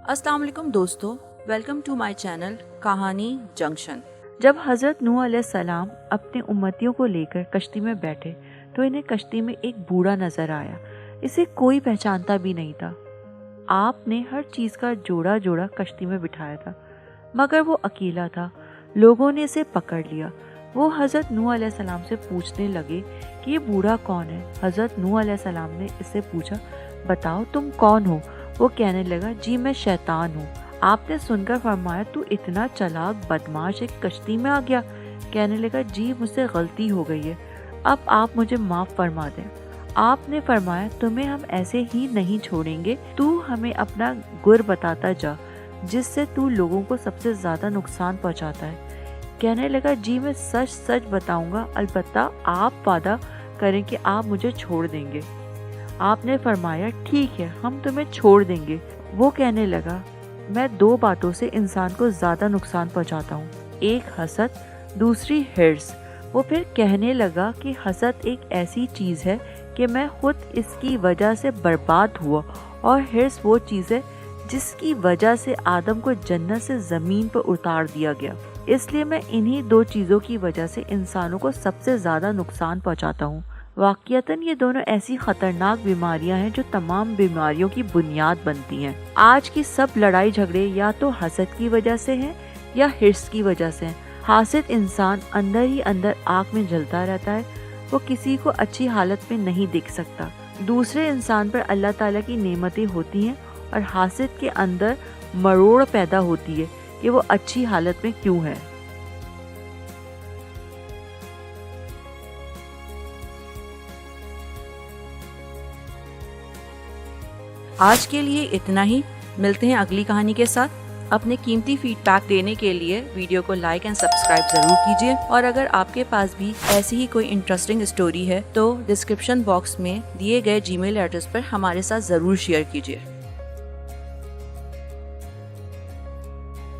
अस्सलाम वालेकुम दोस्तों, वेलकम टू माय चैनल कहानी जंक्शन। जब हज़रत नूह अलैहिस्सलाम अपने उम्मतियों को लेकर कश्ती में बैठे तो इन्हें कश्ती में एक बूढ़ा नजर आया। इसे कोई पहचानता भी नहीं था। आपने हर चीज़ का जोड़ा जोड़ा कश्ती में बिठाया था, मगर वो अकेला था। लोगों ने इसे पकड़ लिया। वो हज़रत नूह अलैहिस्सलाम से पूछने लगे कि ये बूढ़ा कौन है। हज़रत नूह अलैहिस्सलाम ने इससे पूछा, बताओ तुम कौन हो। वो कहने लगा, जी मैं शैतान हूँ। आपने सुनकर फरमाया, तू इतना चालाक बदमाश एक कश्ती में आ गया। कहने लगा, जी मुझसे गलती हो गई है, अब आप मुझे माफ़ फरमा दें। आपने फरमाया, तुम्हें हम ऐसे ही नहीं छोड़ेंगे, तू हमें अपना गुर बताता जा जिससे तू लोगों को सबसे ज़्यादा नुकसान पहुँचाता है। कहने लगा, जी मैं सच सच बताऊँगा, अलबत्ता आप वादा करें कि आप मुझे छोड़ देंगे। आपने फरमाया, ठीक है, हम तुम्हें छोड़ देंगे। वो कहने लगा, मैं दो बातों से इंसान को ज़्यादा नुकसान पहुंचाता हूँ, एक हसद, दूसरी हिर्स। वो फिर कहने लगा कि हसद एक ऐसी चीज़ है कि मैं खुद इसकी वजह से बर्बाद हुआ, और हिर्स वो चीज़ है जिसकी वजह से आदम को जन्नत से ज़मीन पर उतार दिया गया। इसलिए मैं इन्हीं दो चीज़ों की वजह से इंसानों को सबसे ज़्यादा नुकसान पहुँचाता हूँ। वाक़ियतन ये दोनों ऐसी खतरनाक बीमारियां हैं जो तमाम बीमारियों की बुनियाद बनती हैं। आज की सब लड़ाई झगड़े या तो हसद की वजह से हैं या हिर्स की वजह से हैं। हासिद इंसान अंदर ही अंदर आग में जलता रहता है। वो किसी को अच्छी हालत में नहीं देख सकता। दूसरे इंसान पर अल्लाह ताला की नेमतें होती हैं और हासिद के अंदर मरोड़ पैदा होती है कि वो अच्छी हालत में क्यों है। आज के लिए इतना ही। मिलते हैं अगली कहानी के साथ। अपने कीमती फीडबैक देने के लिए वीडियो को लाइक एंड सब्सक्राइब जरूर कीजिए, और अगर आपके पास भी ऐसी ही कोई इंटरेस्टिंग स्टोरी है तो डिस्क्रिप्शन बॉक्स में दिए गए जीमेल एड्रेस पर हमारे साथ जरूर शेयर कीजिए।